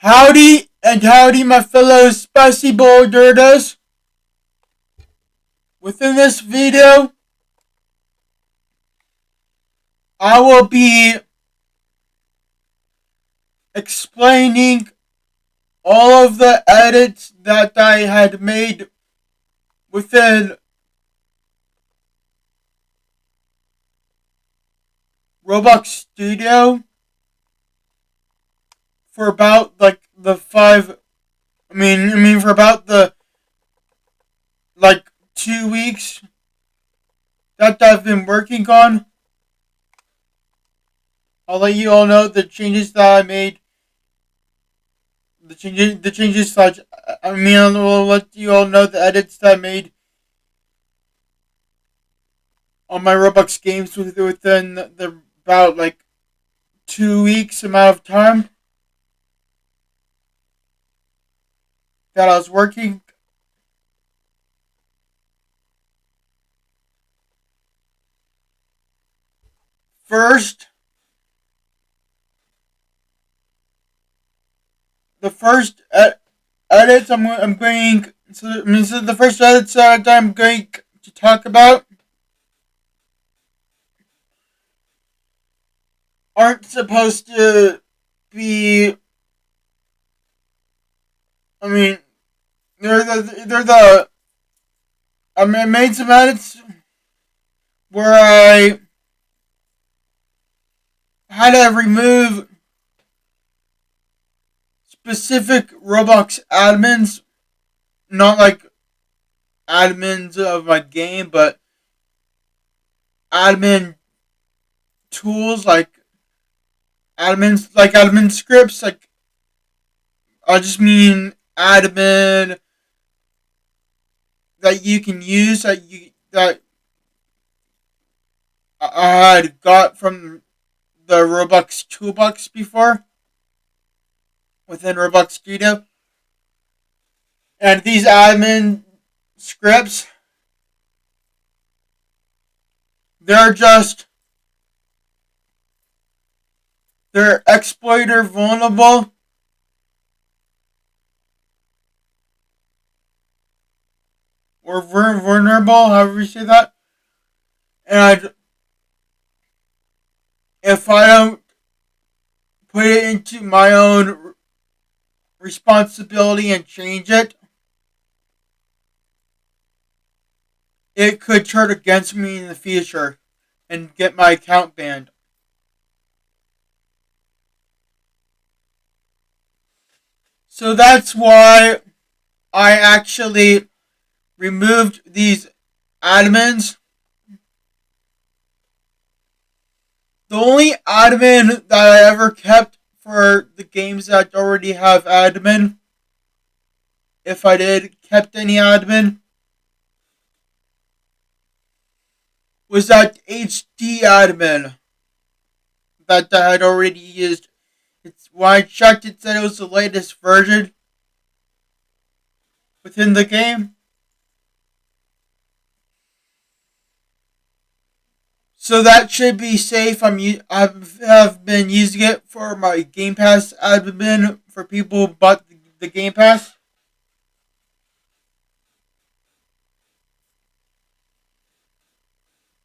Howdy and howdy, my fellow spicy DORADOES. Within this video, I will be explaining all of the edits that I had made within Roblox Studio for about the for about the 2 weeks that I've been working on. I'll let you all know the changes that I made. I'll let you all know the edits that I made on my Roblox games within the about 2 weeks amount of time that I was working. First, the first edits I'm going. So the first edits that I'm going to talk about aren't supposed to be. I mean, I made some edits where I had to remove specific Roblox admins, not like admins of my game, but admin tools like admin scripts. Like, I just mean admin that you can use that I had got from the Roblox toolbox before within Roblox Studio. And these admin scripts, they're exploiter vulnerable. Or vulnerable, however you say that. And if I don't put it into my own responsibility and change it, it could turn against me in the future and get my account banned. So that's why I actually removed these admins. The only admin that I ever kept for the games that already have admin, if I did kept any admin, was that HD admin that I had already used. When I checked, it said it was the latest version within the game. So that should be safe. I have been using it for my Game Pass admin for people who bought the Game Pass.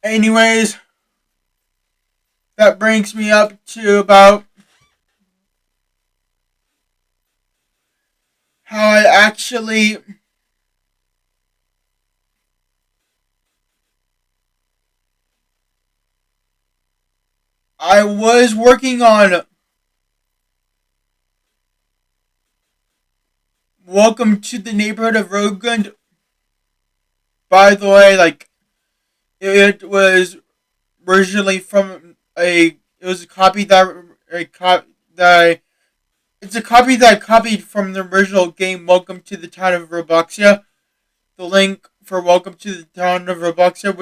Anyways, that brings me up to about how I was working on Welcome to the Neighborhood of Rogan. By the way, it was originally from it was a copy it's a copy that I copied from the original game Welcome to the Town of Robloxia. The link for Welcome to the Town of Robloxia,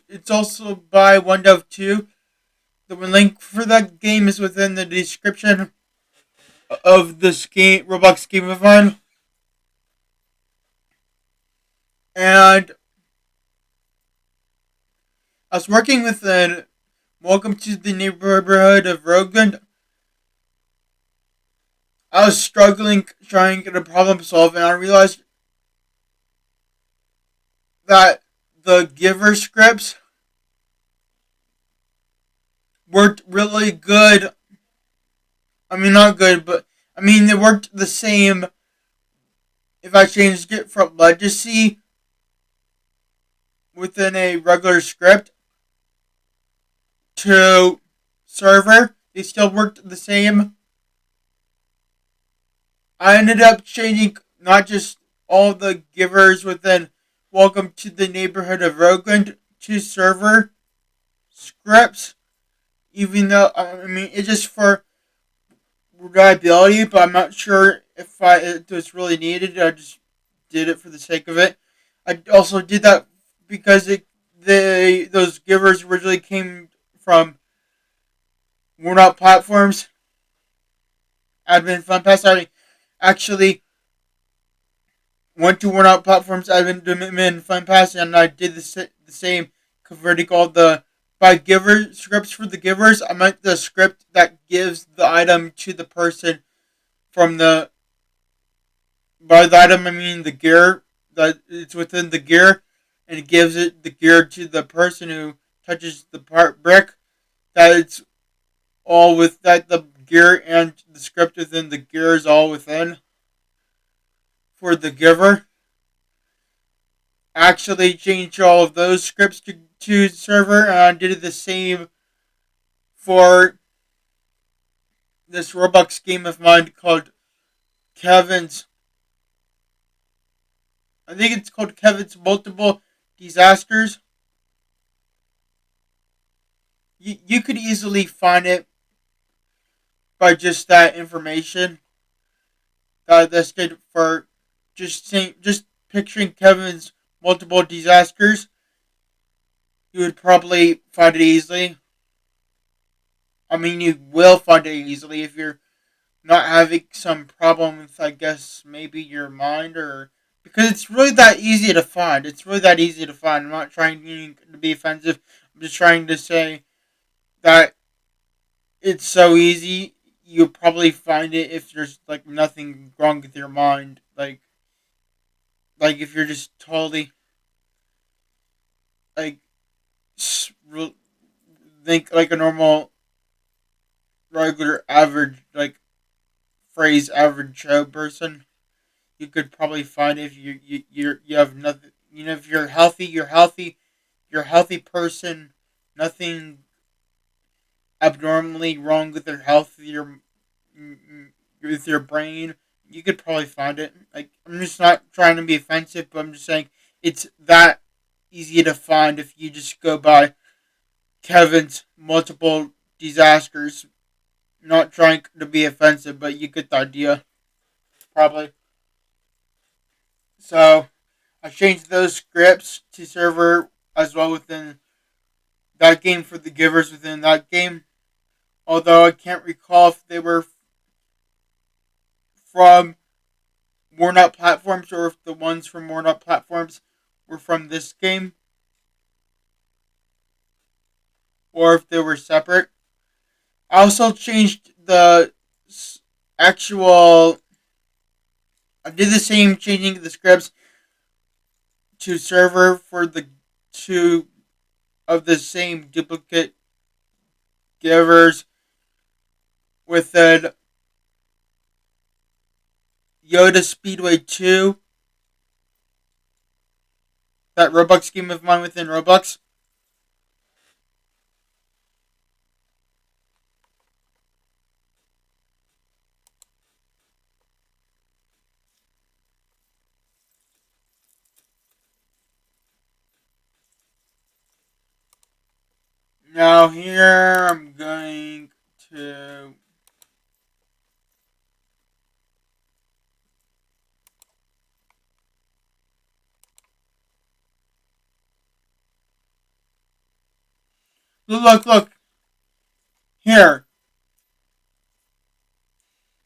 it's also by OneDev2. The link for that game is within the description of this game, Roblox Gameathon. And I was working with the Welcome to the Neighborhood of Rogan. I was struggling trying to problem solve, and I realized that the giver scripts worked really good. I mean, not good, but I mean, they worked the same if I changed it from legacy within a regular script to server. They still worked the same. I ended up changing not just all the givers within Welcome to the Neighborhood of Rogan to server scripts, even though, I mean, it's just for reliability, but I'm not sure if it was really needed. I just did it for the sake of it. I also did that because those givers originally came from worn out platforms. Admin FunPass. I actually went to worn out platforms. Admin FunPass, and I did the same, converting all the by giver scripts for the givers. I meant the script that gives the item to the person from the by the item I mean the gear that it's within the gear, and it gives it the gear to the person who touches the part brick. That it's all with that the gear and the script within the gear is all within for the giver. Actually changed all of those scripts to server, and I did the same for this Roblox game of mine called Kevin's. I think it's called Kevin's Multiple Disasters. You could easily find it by just that information that I listed for just picturing Kevin's multiple disasters. You would probably find it easily. I mean, you will find it easily if you're not having some problem with, I guess, maybe your mind or because it's really that easy to find. It's really that easy to find. I'm not trying to be offensive. I'm just trying to say that it's so easy. You'll probably find it if there's like nothing wrong with your mind. Like if you're just totally like think like a normal, regular, average like phrase average Joe person. You could probably find it if you have nothing. You know, if you're healthy, you're a healthy person. Nothing abnormally wrong with your health, with your brain. You could probably find it. Like I'm just not trying to be offensive, but I'm just saying it's that easy to find if you just go by Kevin's multiple disasters. Not trying to be offensive, but you get the idea, probably. So I changed those scripts to server as well within that game for the givers within that game. Although I can't recall if they were from worn out platforms or if the ones from worn out platforms were from this game or if they were separate. I also changed the actual. I did the same changing the scripts to server for the two of the same duplicate givers within Yoda Speedway 2, that Roblox game of mine within Roblox. Now here I'm going to look here.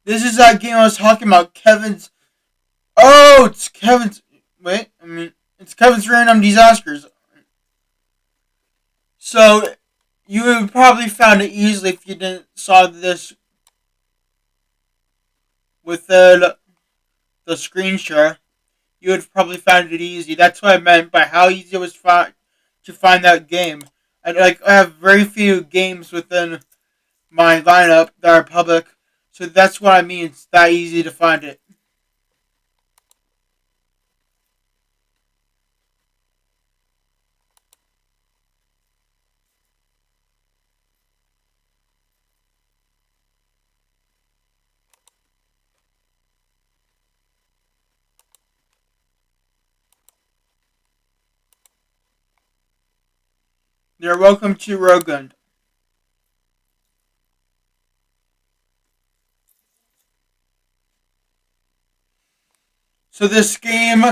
This is that game I was talking about. Kevin's. Oh, it's Kevin's. Wait, I mean, it's Kevin's Random Disasters. So you would probably found it easily if you didn't saw this within the screen share, you would probably find it easy. That's what I meant by how easy it was to find that game. I have very few games within my lineup that are public, so that's what I mean. It's that easy to find it. You're welcome to Rogan. So this game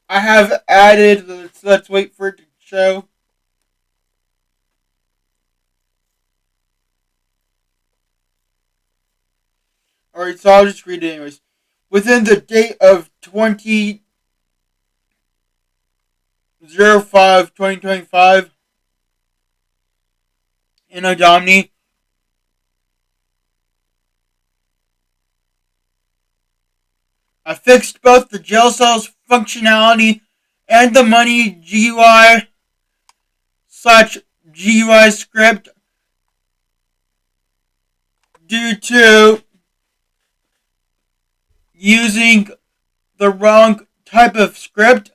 I have added. Let's wait for it to show. Alright, so I'll just read it anyways. Within the date of 20/05/2025 in Adomni, I fixed both the jail cells functionality and the money GUI/GUI script due to using the wrong type of script.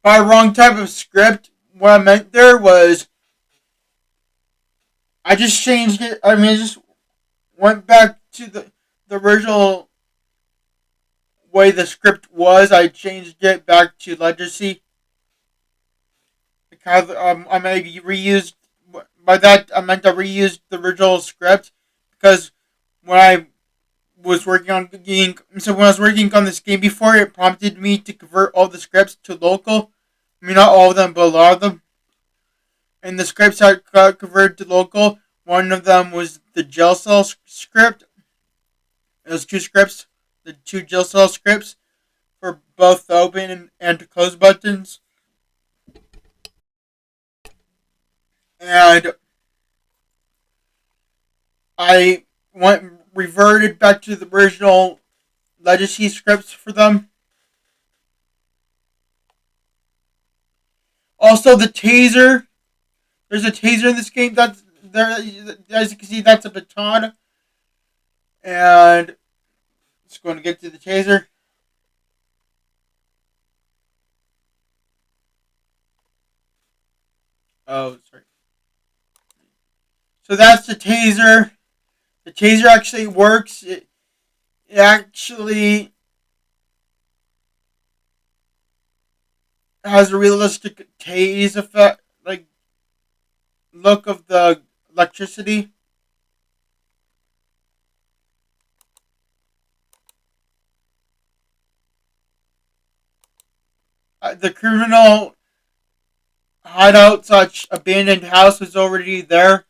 By wrong type of script, what I meant there was I just changed it. I mean, I just went back to the original way the script was. I changed it back to legacy. Because I reused by that I meant I reused the original script because when I was working on when I was working on this game before, it prompted me to convert all the scripts to local. I mean, not all of them, but a lot of them. And the scripts that got converted to local, one of them was the jail cell script. It was two scripts, the two jail cell scripts for both the open and to close buttons. And I reverted back to the original legacy scripts for them. Also, the taser. There's a taser in this game. That's there. As you can see, that's a baton. And just going to get to the taser. Oh, sorry. So that's the taser. The taser actually works. It actually has a realistic tase effect, like look of the electricity. The criminal hideout such abandoned house was already there.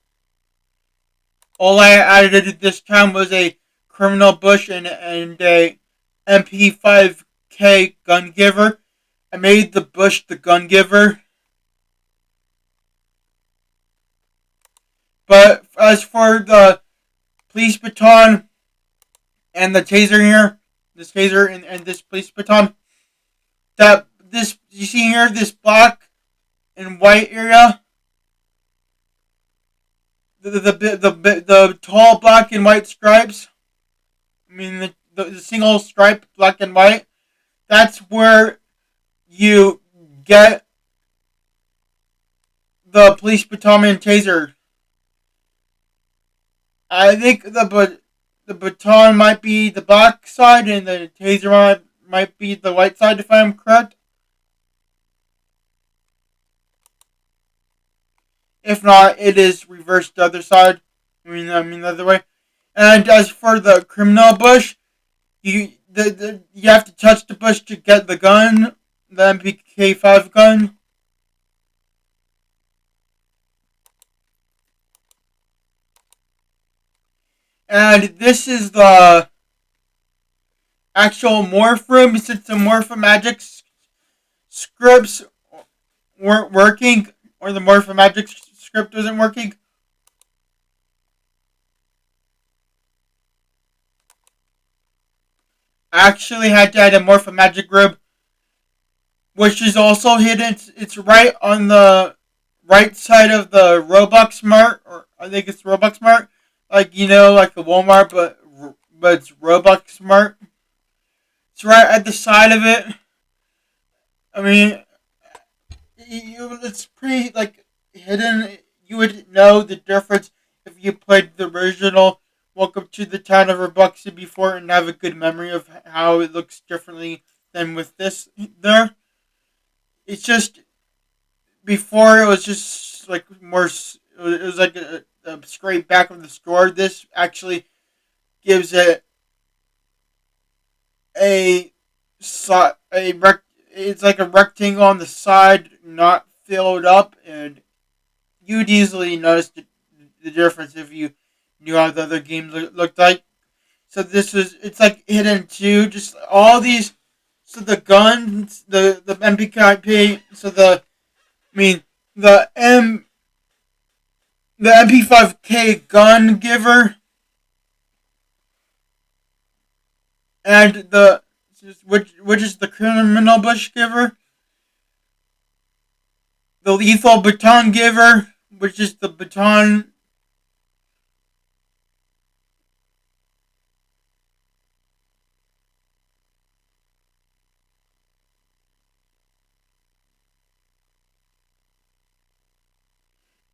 All I added this time was a criminal bush and a MP5K gun giver. I made the bush the gun giver. But as for the police baton and the taser here, this taser and this police baton, that this you see here, this black and white area, the tall black and white stripes. I mean the single stripe black and white. That's where you get the police baton and taser. I think the baton might be the black side and the taser might be the white side, if I'm correct. If not, it is reversed the other side. I mean the other way. And as for the criminal bush, you have to touch the bush to get the gun, the MPK5 gun. And this is the actual morph room. Since the morph magic scripts weren't working, or the Morphomagic script wasn't working. I actually had to add a Morphomagic group, which is also hidden. It's right on the right side of the Roblox Mart, or I think it's Roblox Mart, like like the Walmart, but it's Roblox Mart. It's right at the side of it. I mean, it's pretty like hidden. You would know the difference if you played the original Welcome to the Town of Robuxia before and have a good memory of how it looks differently than with this there. It's just before it was just like more. It was like a straight back of the store. This actually gives it a it's like a rectangle on the side, not filled up, and you'd easily notice the difference if you knew how the other games looked like. So it's like hidden too. Just all these, so the guns, the MPKP, so the the MP5K gun giver, and which is the criminal bush giver, the lethal baton giver, which is the baton,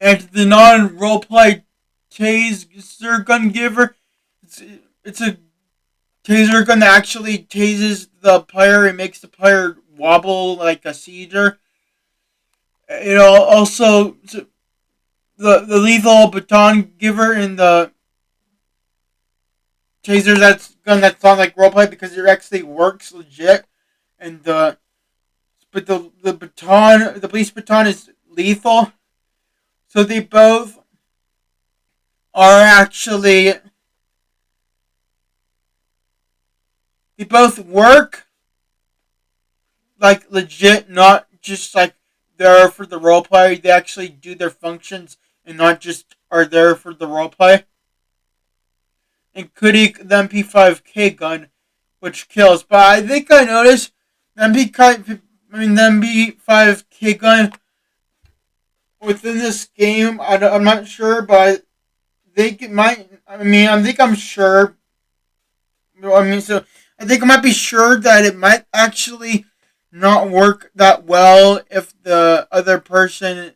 and the non-roleplay taser gun giver. It's, it's a taser gun that actually tases the player and makes the player wobble like a cedar. Also the lethal baton giver and the taser that's gun that's not like roleplay because it actually works legit. And the police baton is lethal. So they both are actually they both work like legit, not just like there for the roleplay. They actually do their functions and not just are there for the roleplay. Including the MP5K gun, which kills. But I think I noticed the MP5K gun within this game. I'm not sure, but I think it might. I think I'm sure. So I think I might be sure that it might actually not work that well if the other person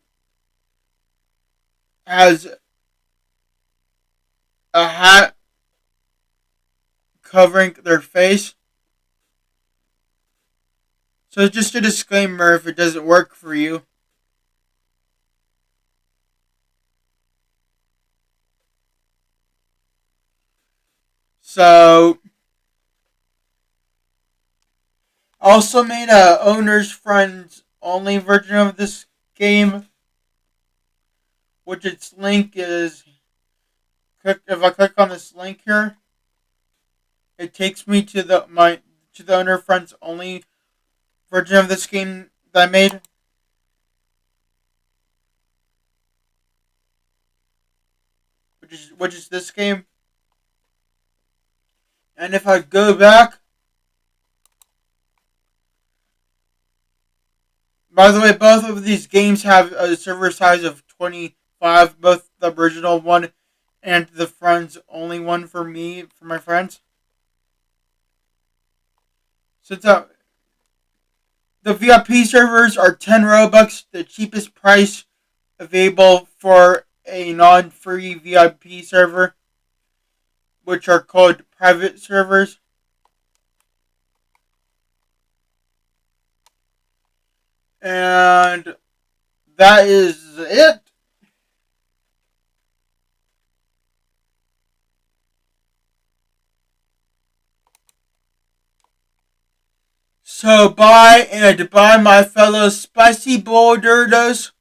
has a hat covering their face. So just a disclaimer if it doesn't work for you. So I also made a owner's friends only version of this game, which its link is. If I click on this link here, it takes me to the owner friends only version of this game that I made. Which is this game. And if I go back, by the way, both of these games have a server size of 25, both the original one and the friends only one for my friends. Since the VIP servers are 10 Robux, the cheapest price available for a non-free VIP server, which are called private servers. And that is it. So bye, and bye my fellow spicy bowl dirtos.